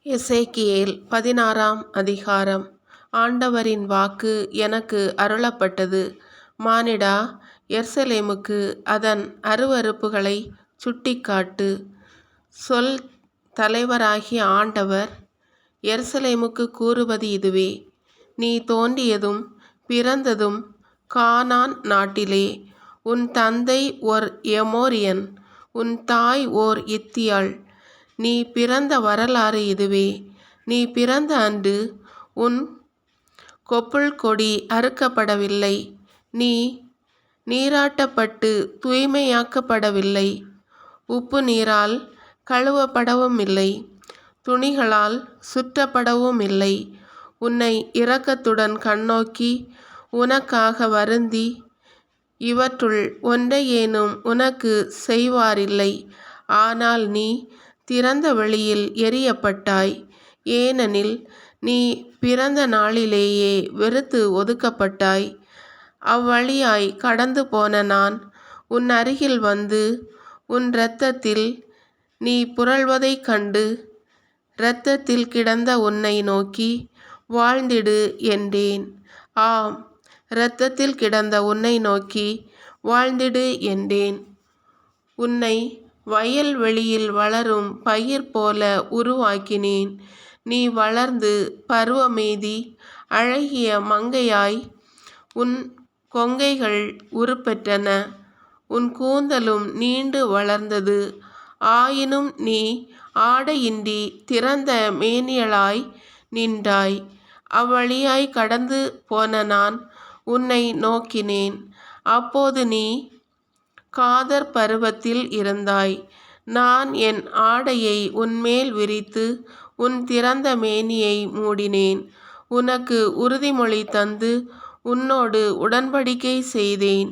எசேக்கியேல் 16ஆம் அதிகாரம். ஆண்டவரின் வாக்கு எனக்கு அருளப்பட்டது. மானிடா, எருசலேமுக்கு அதன் அருவருப்புகளை சுட்டிக்காட்டு. சொல். தலைவராகிய ஆண்டவர் எருசலேமுக்கு கூறுவது இதுவே: நீ தோன்றியதும் பிறந்ததும் கானான் நாட்டிலே. உன் தந்தை ஓர் எமோரியன், உன் தாய் ஓர் இத்தியாள். நீ பிறந்த வரலாறு இதுவே: நீ பிறந்த அன்று உன் கொப்புள் கொடி அறுக்கப்படவில்லை, நீ நீராட்டப்பட்டு தூய்மையாக்கப்படவில்லை, உப்பு நீரால் கழுவப்படவுமில்லை, துணிகளால் சுற்றப்படவுமில்லை. உன்னை இரக்கத்துடன் கண்ணோக்கி உனக்காக வருந்தி இவற்றுள் ஒன்றையேனும் உனக்கு செய்வாரில்லை. ஆனால் நீ திறந்த வெளியில் எறியப்பட்டாய். ஏனெனில் நீ பிறந்த நாளிலேயே வெறுத்து ஒதுக்கப்பட்டாய். அவ்வழியாய் கடந்து போன நான் உன் அருகில் வந்து உன் இரத்தத்தில் நீ புரள்வதைக் கண்டு இரத்தத்தில் கிடந்த உன்னை நோக்கி வாழ்ந்திடு என்றேன். ஆம், இரத்தத்தில் கிடந்த உன்னை நோக்கி வாழ்ந்திடு என்றேன். உன்னை வயல்வெளியில் வளரும் பயிர் போல உருவாக்கினேன். நீ வளர்ந்து பருவமெய்தி அழகிய மங்கையாய் உன் கொங்கைகள் உருப்பெற்றன. உன் கூந்தலும் நீண்டு வளர்ந்தது. ஆயினும் நீ ஆடையின்றி திறந்த மேனியளாய் நின்றாய். அவ்வழியாய் கடந்து போன நான் உன்னை நோக்கினேன். அப்போது நீ காதற் பருவத்தில் இருந்தாய். நான் என் ஆடையை உன்மேல் விரித்து உன் திறந்த மேனியை மூடினேன். உனக்கு உறுதிமொழி தந்து உன்னோடு உடன்படிக்கை செய்தேன்.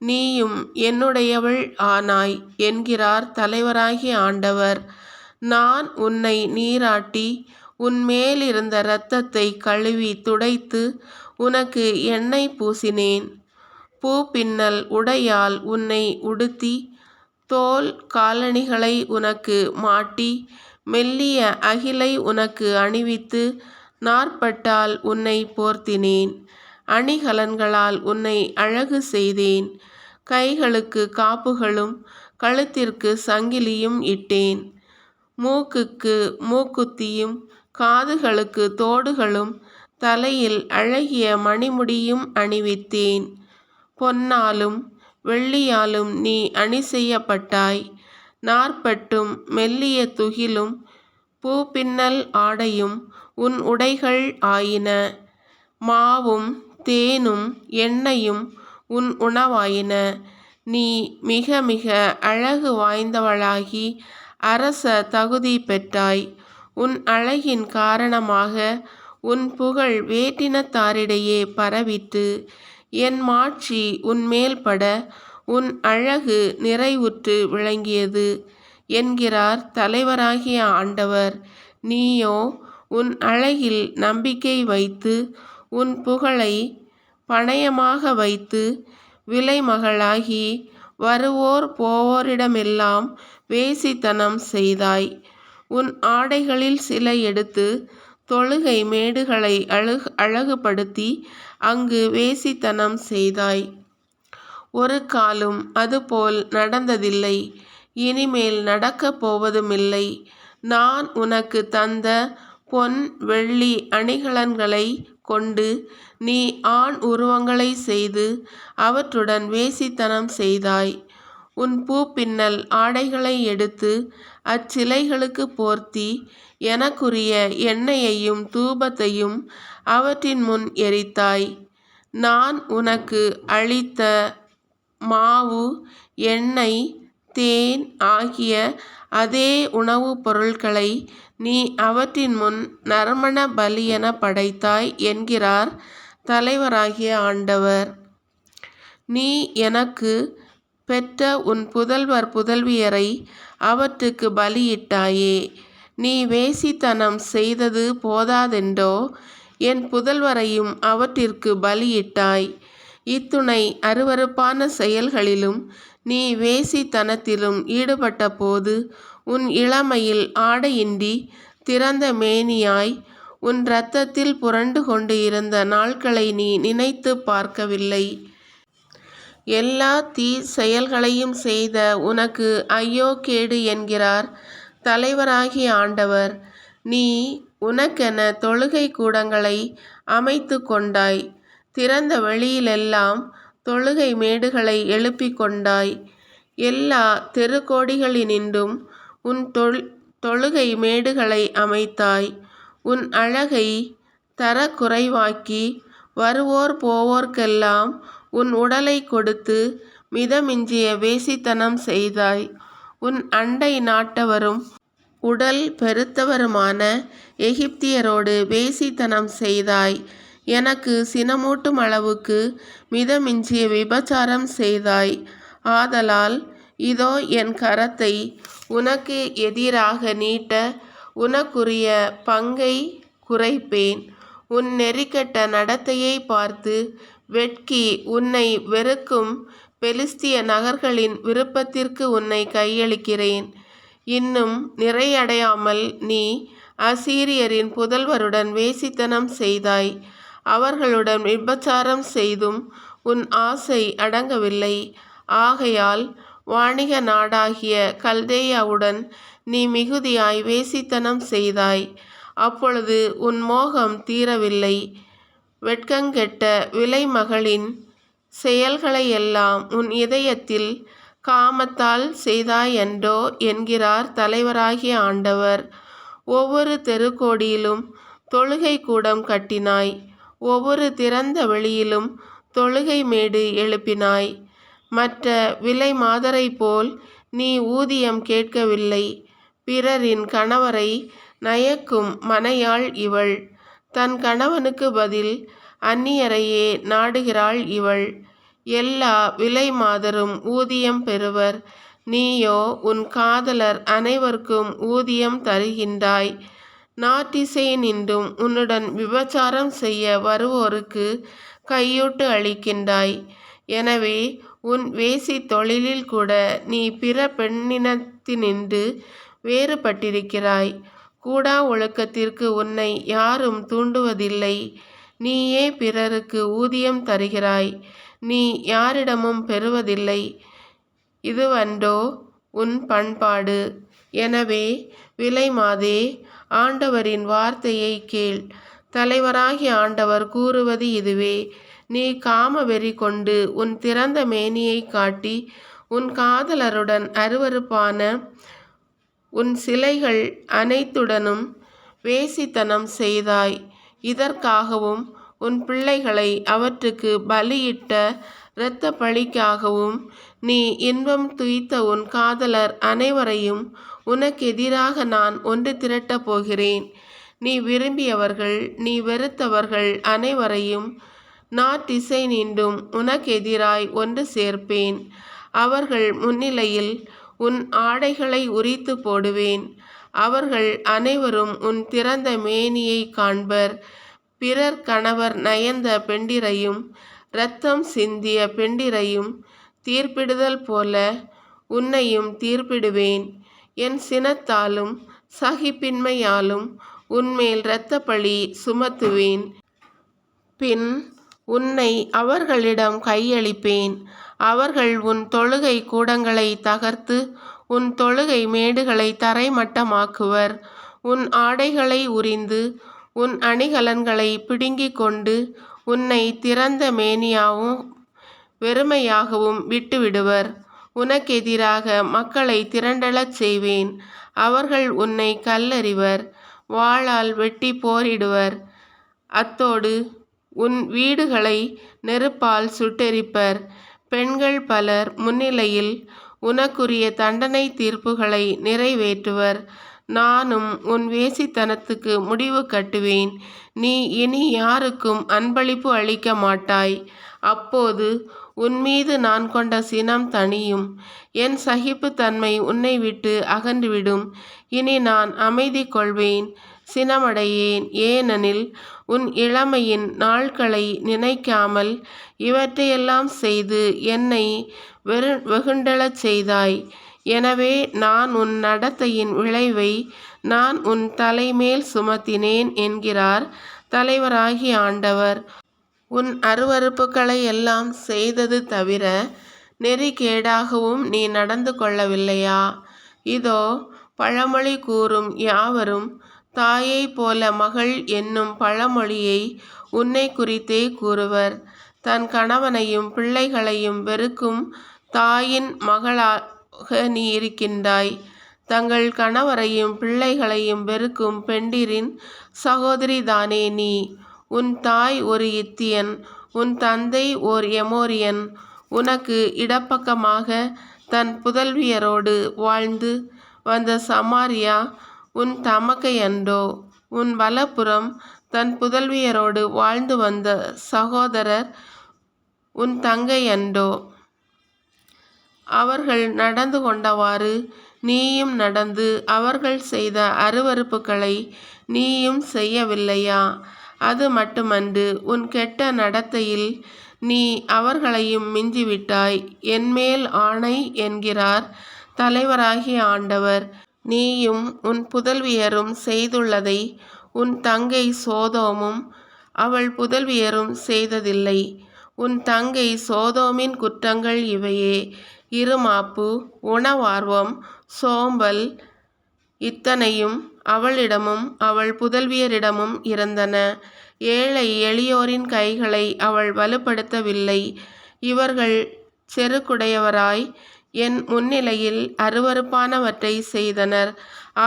நீயும் என்னுடையவள் ஆனாய் என்கிறார் தலைவராகிய ஆண்டவர். நான் உன்னை நீராட்டி உன்மேலிருந்த இரத்தத்தை கழுவி துடைத்து உனக்கு எண்ணெய் பூசினேன். பூப்பின்னல் உடையால் உன்னை உடுத்தி தோல் காலணிகளை உனக்கு மாட்டி மெல்லிய அகிலை உனக்கு அணிவித்து நாற்பட்டால் உன்னை போர்த்தினேன். அணிகலன்களால் உன்னை அழகு செய்தேன். கைகளுக்கு காப்புகளும் கழுத்திற்கு சங்கிலியும் இட்டேன். மூக்குக்கு மூக்குத்தியும் காதுகளுக்கு தோடுகளும் தலையில் அழகிய மணிமுடியும் அணிவித்தேன். பொன்னாலும் வெள்ளியாலும் நீ அணி செய்யப்பட்டாய். நாற்பட்டும் மெல்லிய துகிலும் பூப்பின்னல் ஆடையும் உன் உடைகள் ஆயின. மாவும் தேனும் எண்ணெயும் உன் உணவாயின. நீ மிக மிக அழகு வாய்ந்தவளாகி அரச தகுதி பெற்றாய். உன் அழகின் காரணமாக உன் புகழ் வேற்றினத்தாரிடையே பரவிற்று. என் மாட்சி உன்மேல் பட உன் அழகு நிறைவுற்று விளங்கியது என்கிறார் தலைவராகிய ஆண்டவர். நீயோ உன் அழகில் நம்பிக்கை வைத்து உன் புகழை பணயமாக வைத்து விலைமகளாகி வருவோர் போவோரிடமெல்லாம் வேசித்தனம் செய்தாய். உன் ஆடைகளில் சில எடுத்து தொழுகை மேடுகளை அழகுபடுத்தி அங்கு வேசித்தனம் செய்தாய். ஒரு காலும் அதுபோல் நடந்ததில்லை, இனிமேல் நடக்கப் போவதுமில்லை. நான் உனக்கு தந்த பொன் வெள்ளி அணிகலன்களை கொண்டு நீ ஆண் உருவங்களை செய்து அவற்றுடன் வேசித்தனம் செய்தாய். உன் பூப்பின்னல் ஆடைகளை எடுத்து அச்சிலைகளுக்கு போர்த்தி எனக்குரிய எண்ணெயையும் தூபத்தையும் அவற்றின் முன் எரித்தாய். நான் உனக்கு அளித்த மாவு, எண்ணெய், தேன் ஆகிய அதே உணவுப் பொருட்களை நீ அவற்றின் முன் நறுமண பலியென படைத்தாய் என்கிறார் தலைவராகிய ஆண்டவர். நீ எனக்கு பெற்ற உன் புதல்வர் புதல்வியரை அவற்றுக்கு பலியிட்டாயே. நீ வேசித்தனம் செய்தது போதாதென்றோ என் புதல்வரையும் அவற்றிற்கு பலியிட்டாய். இத்துணை அருவருப்பான செயல்களிலும் நீ வேசித்தனத்திலும் ஈடுபட்ட போது உன் இளமையில் ஆடையின்றி திறந்த மேனியாய் உன் இரத்தத்தில் புரண்டு கொண்டு இருந்த நாட்களை நீ நினைத்து பார்க்கவில்லை. எல்லா தீ செயல்களையும் செய்த உனக்கு ஐயோ கேடு என்கிறார் தலைவராகிய ஆண்டவர். நீ உனக்கென தொழுகை கூடங்களை அமைத்து கொண்டாய். திறந்த வெளியிலெல்லாம் தொழுகை மேடுகளை எழுப்பி கொண்டாய். எல்லா தெருக்கோடிகளினின்றும் உன் தொழுகை மேடுகளை அமைத்தாய். உன் அழகை தரக்குறைவாக்கி வருவோர் போவோர்க்கெல்லாம் உன் உடலை கொடுத்து மிதமிஞ்சிய வேசித்தனம் செய்தாய். உன் அண்டை நாட்டவரும் உடல் பெருத்தவருமான எகிப்தியரோடு வேசித்தனம் செய்தாய். எனக்கு சினமூட்டும் அளவுக்கு மிதமிஞ்சிய விபச்சாரம் செய்தாய். ஆதலால் இதோ என் கரத்தை உனக்கு எதிராக நீட்ட உனக்குரிய பங்கை குறைப்பேன். உன் நெறிகெட்ட நடத்தையை பார்த்து வெட்கி உன்னை வெறுக்கும் பெலிஸ்திய நகர்களின் விருப்பத்திற்கு உன்னை கையளிக்கிறேன். இன்னும் நிறையடையாமல் நீ அசீரியரின் புதல்வருடன் வேசித்தனம் செய்தாய். அவர்களுடன் விபச்சாரம் செய்தும் உன் ஆசை அடங்கவில்லை. ஆகையால் வாணிக நாடாகிய கல்தேயாவுடன் நீ மிகுதியாய் வேசித்தனம் செய்தாய். அப்பொழுது உன் மோகம் தீரவில்லை. வெட்கங்கெட்ட விலைமகளின் செயல்களையெல்லாம் உன் இதயத்தில் காமத்தால் செய்தாயன்றோ என்கிறார் தலைவராகிய ஆண்டவர். ஒவ்வொரு தெருக்கோடியிலும் தொழுகை கூடம் கட்டினாய். ஒவ்வொரு திறந்த வெளியிலும் தொழுகை மேடு எழுப்பினாய். மற்ற விலை மாதரை போல் நீ ஊதியம் கேட்கவில்லை. பிறரின் கணவரை நயக்கும் மனையாள் இவள். தன் கணவனுக்கு பதில் அந்நியரையே நாடுகிறாள் இவள். எல்லா விலை மாதரும் ஊதியம் பெறுவர். நீயோ உன் காதலர் அனைவருக்கும் ஊதியம் தருகின்றாய். நாட்டிசையினின்றும் உன்னுடன் விபச்சாரம் செய்ய வருவோருக்கு கையூட்டு அளிக்கின்றாய். எனவே உன் வேசி தொழிலில் கூட நீ பிற பெண்ணினத்தினின்று வேறுபட்டிருக்கிறாய். கூடா ஒழுக்கத்திற்கு உன்னை யாரும் தூண்டுவதில்லை. நீயே பிறருக்கு ஊதியம் தருகிறாய். நீ யாரிடமும் பெறுவதில்லை. இதுவன்றோ உன் பண்பாடு? எனவே விலைமாதே, ஆண்டவரின் வார்த்தையை கேள். தலைவராகிய ஆண்டவர் கூறுவது இதுவே. நீ காம வெறி கொண்டு உன் திறந்த மேனியை காட்டி உன் காதலருடன் அருவருப்பான உன் சிலைகள் அனைத்துடனும் வேசித்தனம் செய்தாய். இதற்காகவும் உன் பிள்ளைகளை அவற்றுக்கு பலியிட்ட இரத்த பழிக்காகவும் நீ இன்பம் துய்த்த உன் காதலர் அனைவரையும் உனக்கெதிராக நான் ஒன்று திரட்டப் போகிறேன். நீ விரும்பியவர்கள் நீ வெறுத்தவர்கள் அனைவரையும் நாட்டிசை நின்றும் உனக்கெதிராய் ஒன்று சேர்ப்பேன். அவர்கள் முன்னிலையில் உன் ஆடைகளை உரித்து போடுவேன். அவர்கள் அனைவரும் உன் திறந்த மேனியை காண்பர். பிறர் கணவர் நயந்த பெண்டிரையும் இரத்தம் சிந்திய பெண்டிரையும் தீர்ப்பிடுதல் போல உன்னையும் தீர்ப்பிடுவேன். என் சினத்தாலும் சகிப்பின்மையாலும் உன்மேல் இரத்தப்பழி சுமத்துவேன். பின் உன்னை அவர்களிடம் கையளிப்பேன். அவர்கள் உன் தொழுகை கூடங்களை தகர்த்து உன் தொழுகை மேடுகளை தரைமட்டமாக்குவர். உன் ஆடைகளை உரிந்து உன் அணிகலன்களை பிடுங்கிக் கொண்டு உன்னை திறந்த மேனியாகவும் வெறுமையாகவும் விட்டுவிடுவர். உனக்கெதிராக மக்களை திரண்டெழச் செய்வேன். அவர்கள் உன்னை கல்லெறிவர், வாளால் வெட்டி போரிடுவர். அத்தோடு உன் வீடுகளை நெருப்பால் சுட்டெரிப்பர். பெண்கள் பலர் முன்னிலையில் உனக்குரிய தண்டனை தீர்ப்புகளை நிறைவேற்றுவர். நானும் உன் வேசித்தனத்துக்கு முடிவு கட்டுவேன். நீ இனி யாருக்கும் அன்பளிப்பு அளிக்க மாட்டாய். அப்போது உன்மீது நான் கொண்ட சினம் தணியும். என் சகிப்புத்தன்மை உன்னை விட்டு அகன்றுவிடும். இனி நான் அமைதி கொள்வேன், சினமடையேன். ஏனெனில் உன் இளமையின் நாட்களை நினைக்காமல் இவற்றையெல்லாம் செய்து என்னை வெகுண்டெழச் செய்தாய். எனவே நான் உன் நடத்தையின் விளைவை நான் உன் தலைமேல் சுமத்தினேன் என்கிறார் தலைவராகிய ஆண்டவர். உன் அருவருப்புகளை எல்லாம் செய்தது தவிர நெறிகேடாகவும் நீ நடந்து கொள்ளவில்லையா? இதோ, பழமொழி கூறும் யாவரும் தாயைப் போல மகள் என்னும் பழமொழியை உன்னை குறித்தே கூறுவர். தன் கணவனையும் பிள்ளைகளையும் வெறுக்கும் தாயின் மகளாக நீ இருக்கின்றாய். தங்கள் கணவரையும் பிள்ளைகளையும் வெறுக்கும் பெண்டிரின் சகோதரிதானே நீ. உன் தாய் ஒரு இத்தியன், உன் தந்தை ஓர் எமோரியன். உனக்கு இடப்பக்கமாக தன் புதல்வியரோடு வாழ்ந்து வந்த சமாரியா உன் தமக்கையன்றோ? உன் வலப்புறம் தன் புதல்வியரோடு வாழ்ந்து வந்த சகோதரர் உன் தங்கையன்றோ? அவர்கள் நடந்து கொண்டவாறு நீயும் நடந்து அவர்கள் செய்த அருவருப்புகளை நீயும் செய்யவில்லையா? அது மட்டுமன்று, உன் கெட்ட நடத்தையில் நீ அவர்களையும் மிஞ்சிவிட்டாய். என்மேல் ஆணை என்கிறார் தலைவராகிய ஆண்டவர். நீயும் உன் புதல்வியரும் செய்துள்ளதை உன் தங்கை சோதோமும் அவள் புதல்வியரும் செய்ததில்லை. உன் தங்கை சோதோமின் குற்றங்கள் இவையே: இருமாப்பு, உணவார்வம், சோம்பல், இத்தனையும் அவளிடமும் அவள் புதல்வியரிடமும் இருந்தன. ஏழை எளியோரின் கைகளை அவள் வலுப்படுத்தவில்லை. இவர்கள் செருக்குடையவராய் என் முன்னிலையில் அருவருப்பானவற்றை செய்தனர்.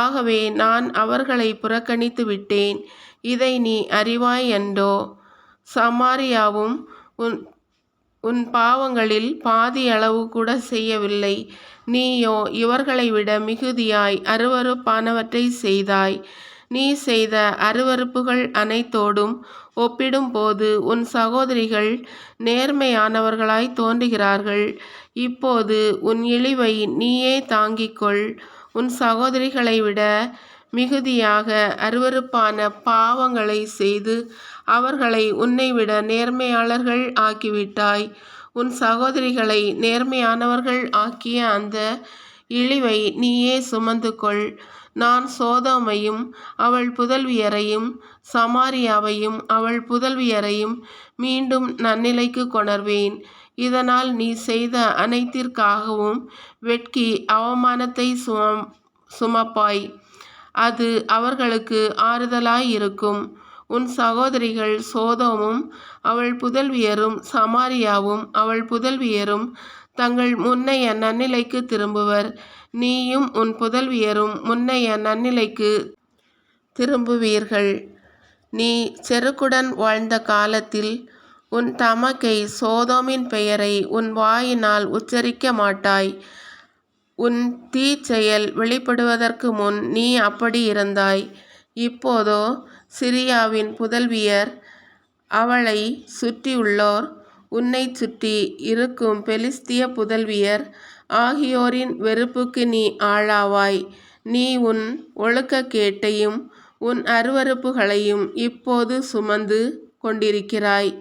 ஆகவே நான் அவர்களை புறக்கணித்து விட்டேன். இதை நீ அறிவாய் என்றோ? சமாரியாவும் உன் பாவங்களில் பாதியளவு கூட செய்யவில்லை. நீயோ இவர்களை விட மிகுதியாய் அருவருப்பானவற்றை செய்தாய். நீ செய்த அருவருப்புகள் அனைத்தோடும் ஒப்பிடும்போது உன் சகோதரிகள் நேர்மையானவர்களாய் தோன்றுகிறார்கள். இப்போது உன் இழிவை நீயே தாங்கிக்கொள். உன் சகோதரிகளை விட மிகுதியாக அருவருப்பான பாவங்களை செய்து அவர்களை உன்னைவிட நேர்மையாளர்கள் ஆக்கிவிட்டாய். உன் சகோதரிகளை நேர்மையானவர்கள் ஆக்கிய அந்த இழிவை நீயே சுமந்து கொள். நான் சோதோமையும் அவள் புதல்வியரையும் சமாரியாவையும் அவள் புதல்வியரையும் மீண்டும் நன்னிலைக்கு கொணர்வேன். இதனால் நீ செய்த அனைத்திற்காகவும் வெட்கி அவமானத்தை சுமப்பாய். அது அவர்களுக்கு ஆறுதலாயிருக்கும். உன் சகோதரிகள் சோதோமும் அவள் புதல்வியரும் சமாரியாவும் அவள் புதல்வியரும் தங்கள் முன்னைய நன்னிலைக்கு திரும்புவர். நீயும் உன் புதல்வியரும் முன்னைய நன்னிலைக்கு திரும்புவீர்கள். நீ செருக்குடன் வாழ்ந்த காலத்தில் உன் தமக்கை சோதோமின் பெயரை உன் வாயினால் உச்சரிக்க மாட்டாய். உன் தீச்செயல் வெளிப்படுவதற்கு முன் நீ அப்படி இருந்தாய். இப்போதோ சிரியாவின் புதல்வியர், அவளை சுற்றியுள்ளோர், உன்னை சுற்றி இருக்கும் பெலிஸ்திய புதல்வியர் ஆகியோரின் வெறுப்புக்கு நீ ஆளாவாய். நீ உன் ஒழுக்கக்கேட்டையும் உன் அருவருப்புகளையும் இப்போது சுமந்து கொண்டிருக்கிறாய்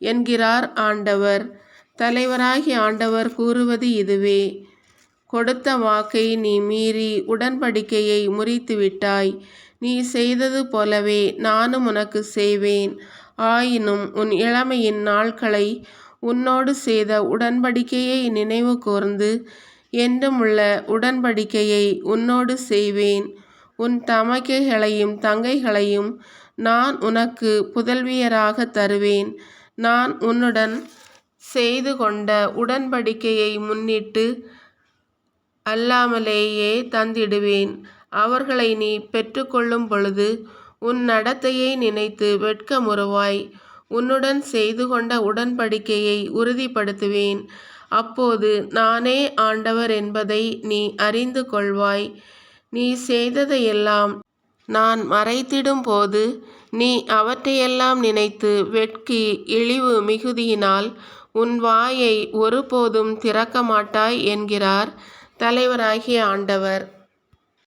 என்கிறார் ஆண்டவர். தலைவராகிய ஆண்டவர் கூறுவது இதுவே: கொடுத்த வாக்கை நீ மீறி உடன்படிக்கையை முறித்துவிட்டாய். நீ செய்தது போலவே நானும் உனக்கு செய்வேன். ஆயினும் உன் இளமையின் நாட்களை உன்னோடு செய்த உடன்படிக்கையை நினைவு கூர்ந்து என்றுமுள்ள உடன்படிக்கையை உன்னோடு செய்வேன். உன் தமக்கைகளையும் தங்கைகளையும் நான் உனக்கு புதல்வியராக தருவேன். நான் உன்னுடன் செய்து கொண்ட உடன்படிக்கையை முன்னிட்டு அல்லாமலேயே தந்திடுவேன். அவர்களை நீ பெற்றுக்கொள்ளும் பொழுது உன் நடத்தையை நினைத்து வெட்கமுறுவாய். உன்னுடன் செய்து கொண்ட உடன்படிக்கையை உறுதிப்படுத்துவேன். அப்போது நானே ஆண்டவர் என்பதை நீ அறிந்து கொள்வாய். நீ செய்ததையெல்லாம் நான் மறைத்திடும் போது நீ அவற்றையெல்லாம் நினைத்து வெட்கி இழிவு மிகுதியினால் உன் வாயை ஒருபோதும் திறக்க மாட்டாய் என்கிறார் தலைவராகிய ஆண்டவர்.